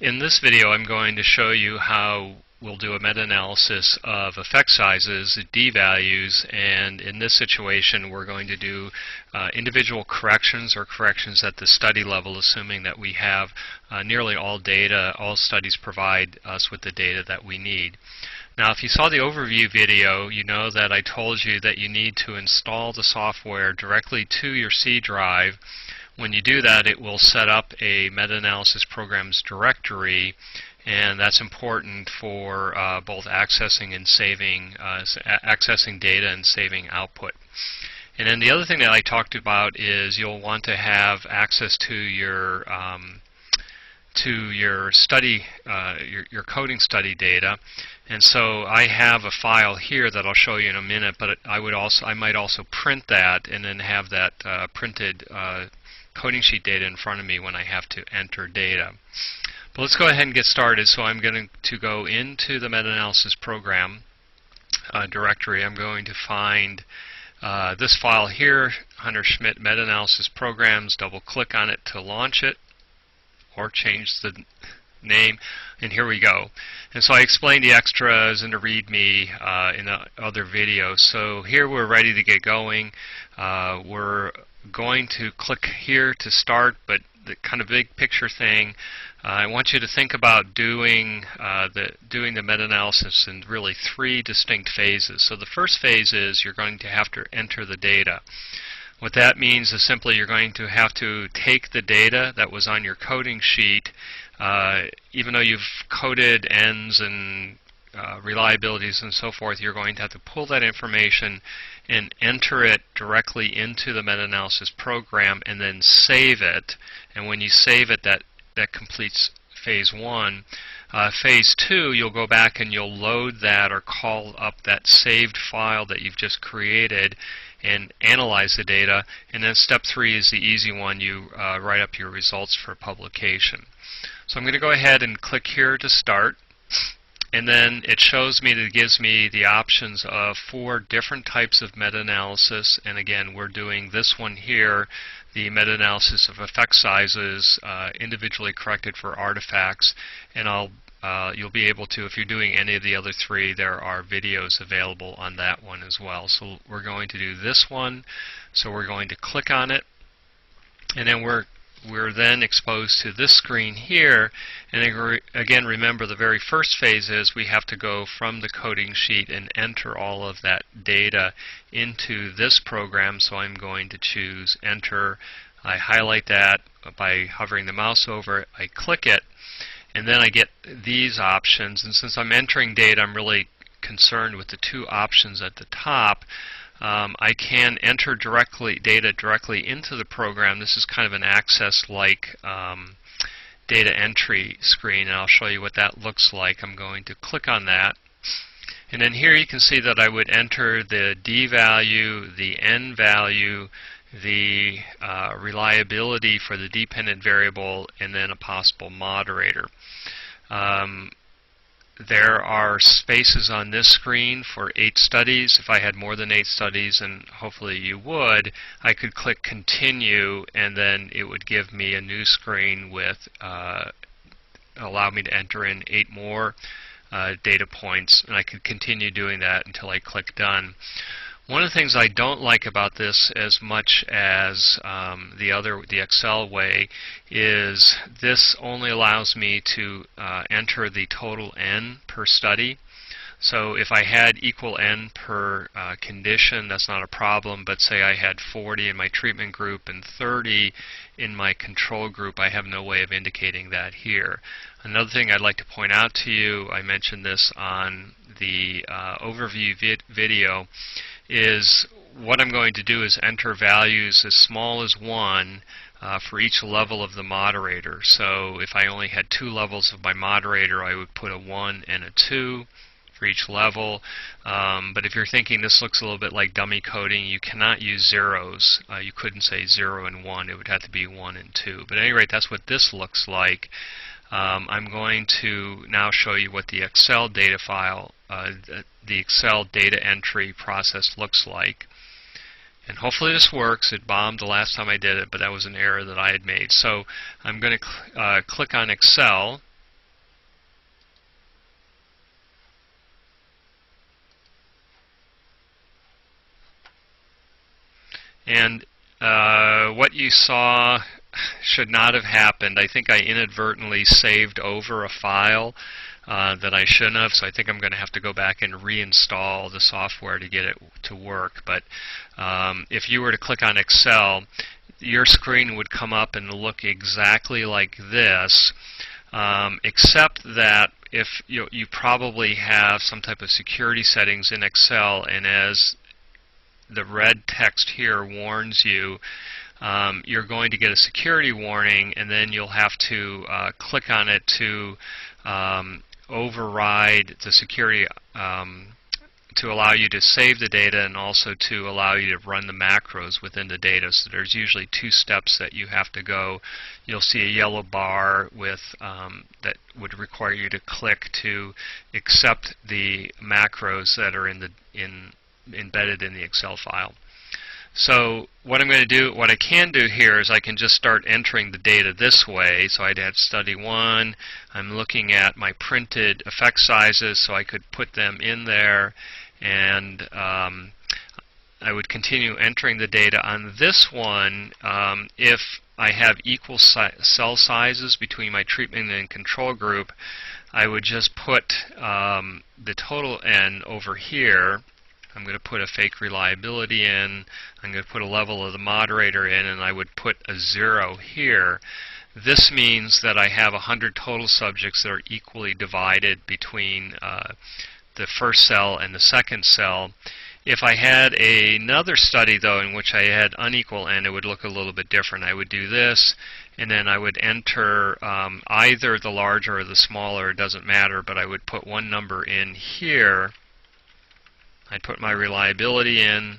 In this video, I'm going to show you how we'll do a meta-analysis of effect sizes, d-values, and in this situation we're going to do individual corrections or corrections at the study level, assuming that we have nearly all data, all studies provide us with the data that we need. Now, if you saw the overview video, you know that I told you that you need to install the software directly to your C drive. When you do that, it will set up a meta-analysis programs directory, and that's important for both accessing and saving, accessing data and saving output. And then the other thing that I talked about is you'll want to have access to your study, your coding study data. And so I have a file here that I'll show you in a minute, but I might also print that and then have that printed coding sheet data in front of me when I have to enter data. But let's go ahead and get started. So I'm going to go into the meta-analysis program directory. I'm going to find this file here, Hunter Schmidt Meta-Analysis Programs. Double click on it to launch it or change the name, and here we go. And so I explained the extras in the README in the other video. So here we're ready to get going. We're going to click here to start, but the kind of big picture thing, I want you to think about doing the meta-analysis in really three distinct phases. So the first phase is you're going to have to enter the data. What that means is simply you're going to have to take the data that was on your coding sheet, even though you've coded ends and reliabilities and so forth, you're going to have to pull that information and enter it directly into the meta-analysis program and then save it. And when you save it, that completes phase one. Phase two, you'll go back and you'll load that or call up that saved file that you've just created and analyze the data. And then step three is the easy one. You write up your results for publication. So I'm going to go ahead and click here to start. And then it shows me, that gives me the options of 4 different types of meta-analysis. And again, we're doing this one here, the meta-analysis of effect sizes, individually corrected for artifacts. And you'll be able to, if you're doing any of the other 3, there are videos available on that one as well. So we're going to do this one. So we're going to click on it, and then we're then exposed to this screen here. And again, remember, the very first phase is we have to go from the coding sheet and enter all of that data into this program. So I'm going to choose Enter. I highlight that by hovering the mouse over it. I click it, and then I get these options. And since I'm entering data, I'm really concerned with the 2 options at the top. I can enter data directly into the program. This is kind of an access-like data entry screen, and I'll show you what that looks like. I'm going to click on that. And then here you can see that I would enter the D value, the N value, the reliability for the dependent variable, and then a possible moderator. There are spaces on this screen for 8 studies. If I had more than 8 studies, and hopefully you would, I could click Continue, and then it would give me a new screen with allow me to enter in 8 more data points, and I could continue doing that until I click Done. One of the things I don't like about this as much as the Excel way is this only allows me to enter the total N per study. So if I had equal N per condition, that's not a problem, but say I had 40 in my treatment group and 30 in my control group, I have no way of indicating that here. Another thing I'd like to point out to you, I mentioned this on the overview video, is what I'm going to do is enter values as small as 1 for each level of the moderator. So if I only had 2 levels of my moderator, I would put a 1 and a 2 for each level. But if you're thinking this looks a little bit like dummy coding, you cannot use zeros. You couldn't say 0 and 1. It would have to be 1 and 2. But at any rate, that's what this looks like. I'm going to now show you what the Excel data file, the Excel data entry process looks like. And hopefully this works. It bombed the last time I did it, but that was an error that I had made. So I'm going to click on Excel, And what you saw should not have happened. I think I inadvertently saved over a file that I shouldn't have, so I think I'm going to have to go back and reinstall the software to get it to work. But if you were to click on Excel, your screen would come up and look exactly like this, except that if you probably have some type of security settings in Excel, and as the red text here warns you, you're going to get a security warning, and then you'll have to click on it to override the security to allow you to save the data and also to allow you to run the macros within the data. So there's usually 2 steps that you have to go. You'll see a yellow bar with that would require you to click to accept the macros that are embedded in the Excel file. So what I'm going to do, what I can do here is I can just start entering the data this way. So I'd have study 1. I'm looking at my printed effect sizes, so I could put them in there, and I would continue entering the data on this one. If I have equal cell sizes between my treatment and control group, I would just put the total N over here. I'm going to put a fake reliability in, I'm going to put a level of the moderator in, and I would put a 0 here. This means that I have 100 total subjects that are equally divided between the first cell and the second cell. If I had another study, though, in which I had unequal N, it would look a little bit different. I would do this, and then I would enter either the larger or the smaller, it doesn't matter, but I would put one number in here. I'd put my reliability in,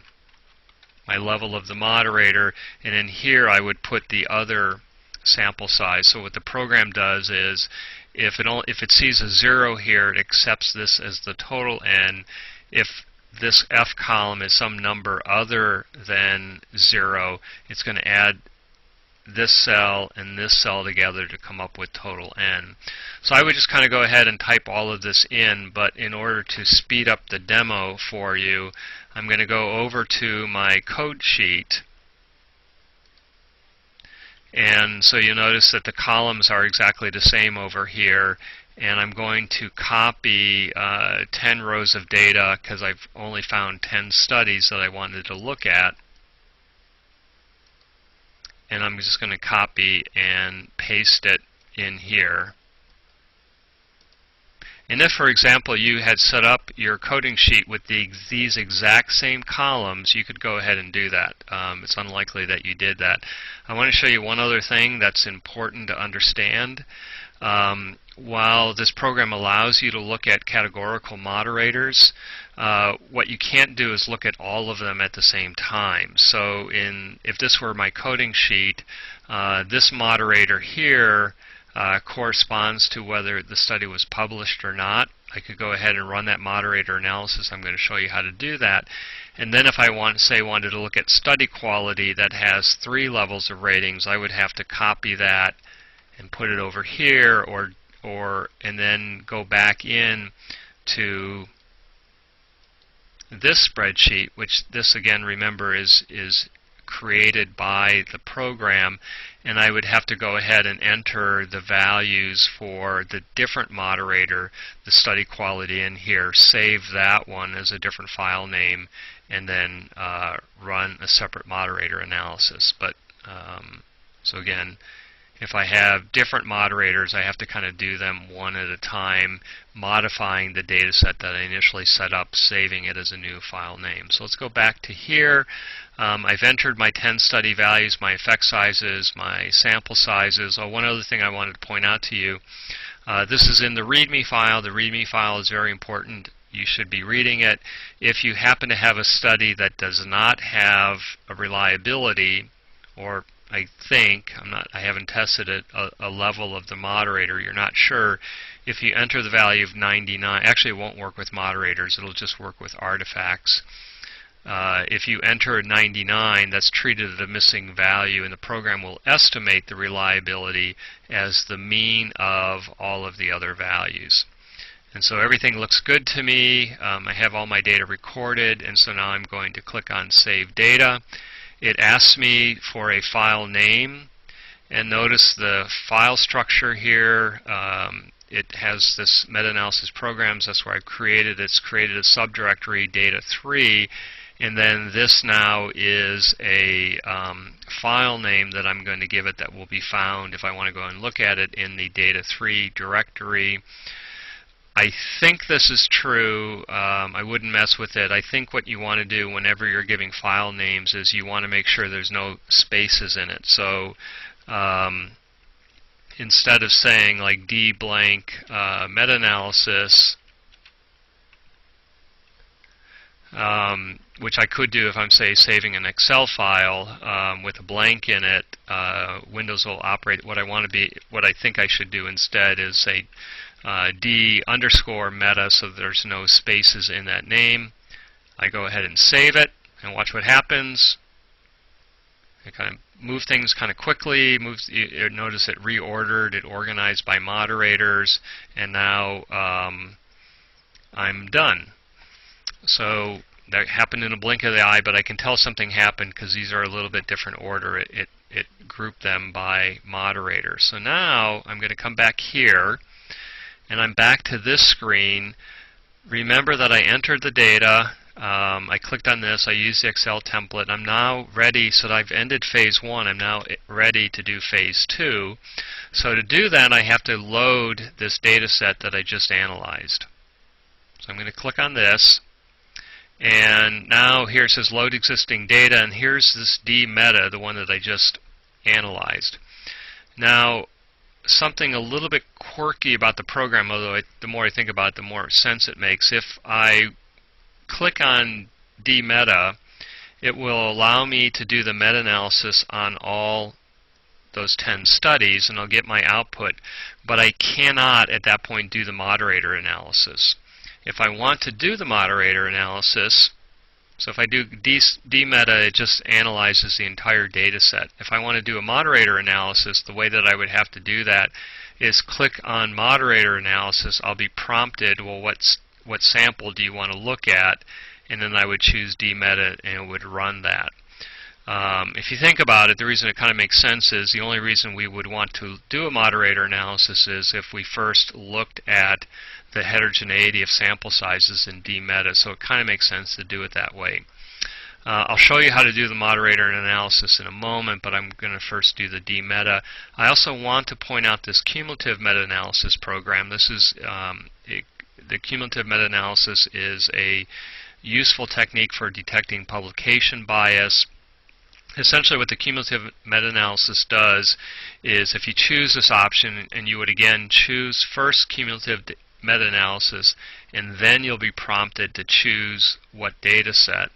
my level of the moderator, and in here I would put the other sample size. So what the program does is, if it sees a 0 here, it accepts this as the total N. If this F column is some number other than 0, it's going to add this cell and this cell together to come up with total N. So I would just kind of go ahead and type all of this in, but in order to speed up the demo for you, I'm going to go over to my code sheet. And so you'll notice that the columns are exactly the same over here, and I'm going to copy 10 rows of data because I've only found 10 studies that I wanted to look at. And I'm just going to copy and paste it in here. And if, for example, you had set up your coding sheet with these exact same columns, you could go ahead and do that. It's unlikely that you did that. I want to show you one other thing that's important to understand. While this program allows you to look at categorical moderators, what you can't do is look at all of them at the same time. So if this were my coding sheet, this moderator here corresponds to whether the study was published or not. I could go ahead and run that moderator analysis. I'm going to show you how to do that. And then if I wanted to look at study quality that has 3 levels of ratings, I would have to copy that and put it over here, and then go back in to this spreadsheet, which this again, remember, is created by the program, and I would have to go ahead and enter the values for the different moderator, the study quality in here, save that one as a different file name, and then run a separate moderator analysis. But so again, if I have different moderators, I have to kind of do them one at a time, modifying the data set that I initially set up, saving it as a new file name. So let's go back to here. I've entered my 10 study values, my effect sizes, my sample sizes. Oh, one other thing I wanted to point out to you, this is in the README file. The README file is very important. You should be reading it. If you happen to have a study that does not have a reliability, or I haven't tested it, a level of the moderator, you're not sure, if you enter the value of 99, actually it won't work with moderators, it'll just work with artifacts. If you enter a 99, that's treated as a missing value, and the program will estimate the reliability as the mean of all of the other values. And so everything looks good to me. I have all my data recorded, and so now I'm going to click on Save Data. it asks me for a file name, and notice the file structure here. It has this meta-analysis programs. That's where I've created. It's created a subdirectory data3, and then this now is a file name that I'm going to give it that will be found if I want to go and look at it in the data3 directory. I think this is true. I wouldn't mess with it. I think what you want to do whenever you're giving file names is you want to make sure there's no spaces in it. So instead of saying like d blank meta-analysis, which I could do if I'm, say, saving an Excel file with a blank in it, Windows will operate. What I think I should do instead is say d underscore meta, so there's no spaces in that name. I go ahead and save it, and watch what happens. I kind of move things kind of quickly. Notice it reordered, it organized by moderators, and now I'm done. So that happened in a blink of the eye, but I can tell something happened because these are a little bit different order. It grouped them by moderator. So now I'm going to come back here, and I'm back to this screen. Remember that I entered the data. I clicked on this. I used the Excel template. I'm now ready, so that I've ended phase 1. I'm now ready to do phase 2. So to do that, I have to load this data set that I just analyzed. So I'm going to click on this. And now here it says load existing data, and here's this d meta, the one that I just analyzed. Now, something a little bit quirky about the program, although the more I think about it, the more sense it makes. If I click on d meta, it will allow me to do the meta-analysis on all those 10 studies, and I'll get my output, but I cannot at that point do the moderator analysis. If I want to do the moderator analysis, so if I do d meta, it just analyzes the entire data set. If I want to do a moderator analysis, the way that I would have to do that is click on moderator analysis. I'll be prompted, well, what sample do you want to look at? And then I would choose d meta, and it would run that. If you think about it, the reason it kind of makes sense is the only reason we would want to do a moderator analysis is if we first looked at the heterogeneity of sample sizes in d meta, so it kind of makes sense to do it that way. I'll show you how to do the moderator analysis in a moment, but I'm going to first do the d meta. I also want to point out this cumulative meta-analysis program. This is the cumulative meta-analysis is a useful technique for detecting publication bias. Essentially what the cumulative meta-analysis does is if you choose this option, and you would again choose first cumulative meta-analysis, and then you'll be prompted to choose what data set.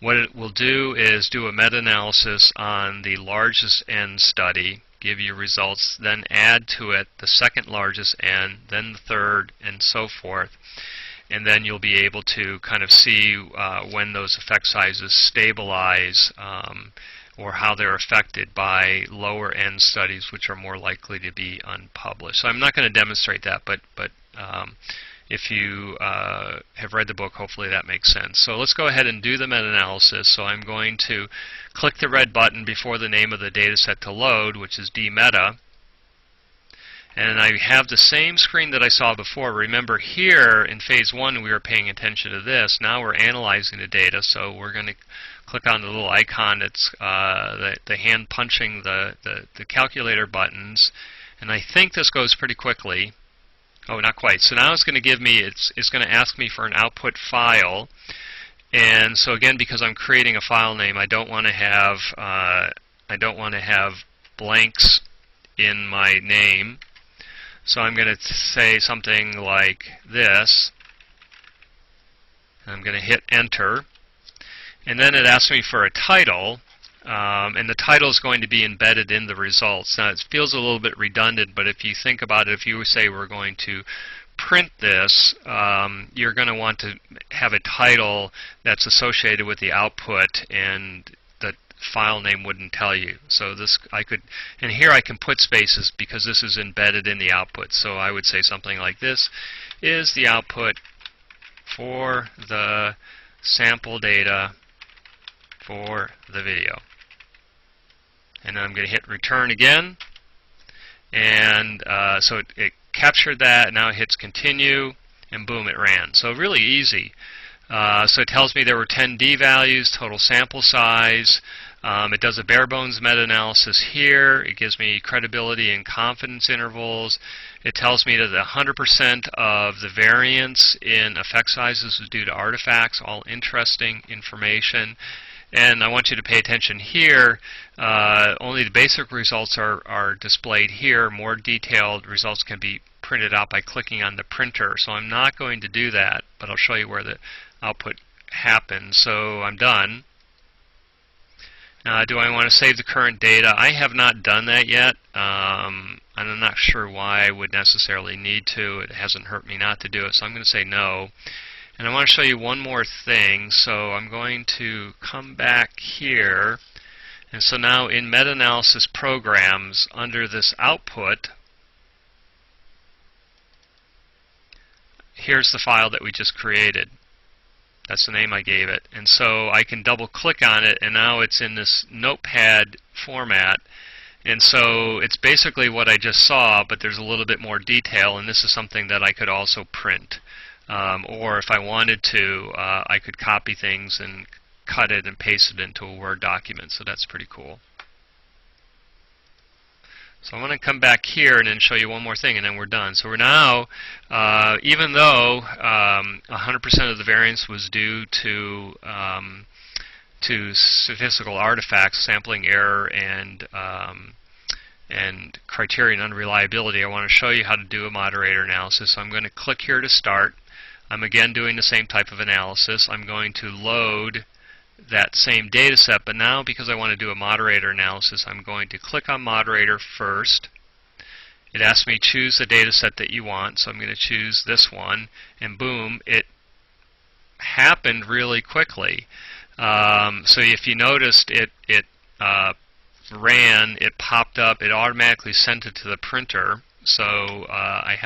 What it will do is do a meta-analysis on the largest N study, give you results, then add to it the second largest N, then the third, and so forth. And then you'll be able to kind of see when those effect sizes stabilize or how they're affected by lower N studies, which are more likely to be unpublished. So I'm not going to demonstrate that, but if you have read the book, hopefully that makes sense. So let's go ahead and do the meta-analysis. So I'm going to click the red button before the name of the data set to load, which is d meta. And I have the same screen that I saw before. Remember here in phase 1 we were paying attention to this. Now we're analyzing the data, so we're going to click on the little icon that's the hand punching the calculator buttons. And I think this goes pretty quickly. Oh, not quite. So now it's going to give me, it's going to ask me for an output file. And so again, because I'm creating a file name, I don't want to have blanks in my name. So I'm going to say something like this. I'm going to hit enter. And then it asks me for a title. And the title is going to be embedded in the results. Now it feels a little bit redundant, but if you think about it, if you say we're going to print this, you're going to want to have a title that's associated with the output, and the file name wouldn't tell you. So this and here I can put spaces because this is embedded in the output. So I would say something like this is the output for the sample data for the video. And then I'm going to hit return again. And so it captured that. Now it hits continue, and boom, it ran. So really easy. So it tells me there were 10 D values, total sample size. It does a bare bones meta-analysis here. It gives me credibility and confidence intervals. It tells me that 100% of the variance in effect sizes was due to artifacts, all interesting information. And I want you to pay attention here. Only the basic results are displayed here. More detailed results can be printed out by clicking on the printer. So I'm not going to do that, but I'll show you where the output happens. So I'm done. Do I want to save the current data? I have not done that yet. And I'm not sure why I would necessarily need to. It hasn't hurt me not to do it, so I'm going to say no. And I want to show you one more thing. So I'm going to come back here. And so now in meta-analysis programs, under this output, here's the file that we just created. That's the name I gave it. And so I can double click on it, and now it's in this notepad format. And so it's basically what I just saw, but there's a little bit more detail, and this is something that I could also print. Or if I wanted to, I could copy things and cut it and paste it into a Word document. So that's pretty cool. So I'm going to come back here and then show you one more thing, and then we're done. So we're now, even though 100% of the variance was due to statistical artifacts, sampling error, and criterion unreliability, I want to show you how to do a moderator analysis. So I'm going to click here to start. I'm again doing the same type of analysis. I'm going to load that same data set, but now because I want to do a moderator analysis, I'm going to click on moderator first. It asks me choose the data set that you want, so I'm going to choose this one, and boom, it happened really quickly. So if you noticed, it ran, it popped up, it automatically sent it to the printer. So I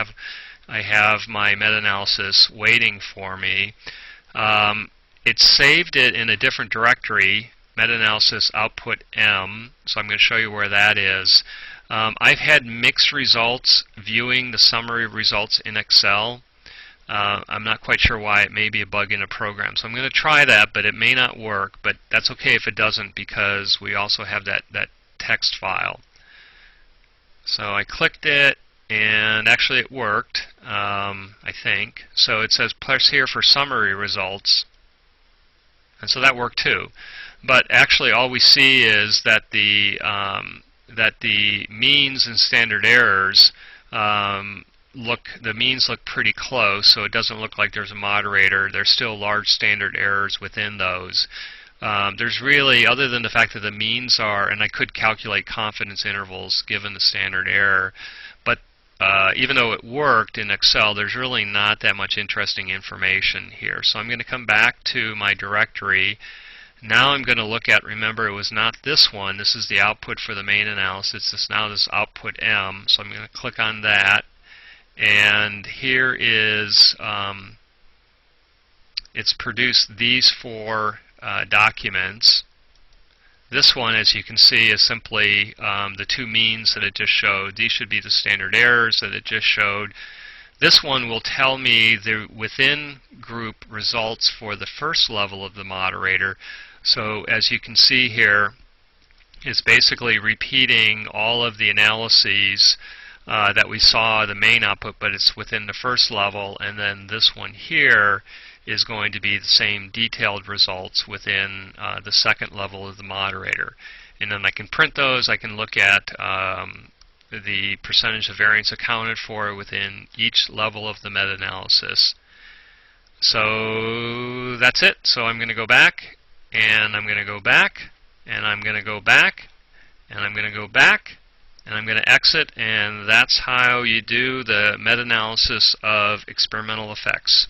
have my meta-analysis waiting for me. It saved it in a different directory, meta-analysis output M, so I'm going to show you where that is. I've had mixed results viewing the summary results in Excel. I'm not quite sure why. It may be a bug in a program. So I'm going to try that, but it may not work. But that's okay if it doesn't, because we also have that text file. So I clicked it, and actually it worked, I think. So it says press here for summary results. And so that worked too. But actually all we see is that the means and standard errors the means look pretty close, so it doesn't look like there's a moderator. There's still large standard errors within those. There's really, other than the fact that the means are, and I could calculate confidence intervals given the standard error, but even though it worked in Excel, there's really not that much interesting information here. So I'm going to come back to my directory. Now I'm going to look at, remember, it was not this one. This is the output for the main analysis. This now this output M. So I'm going to click on that. And here is, it's produced these four documents. This one, as you can see, is simply the two means that it just showed. These should be the standard errors that it just showed. This one will tell me the within group results for the first level of the moderator. So as you can see here, it's basically repeating all of the analyses that we saw, the main output, but it's within the first level. And then this one here is going to be the same detailed results within the second level of the moderator. And then I can print those. I can look at the percentage of variance accounted for within each level of the meta-analysis. So that's it. So I'm going to go back, and I'm going to go back, and I'm going to go back, and I'm going to go back, and I'm going to exit, and that's how you do the meta-analysis of experimental effects.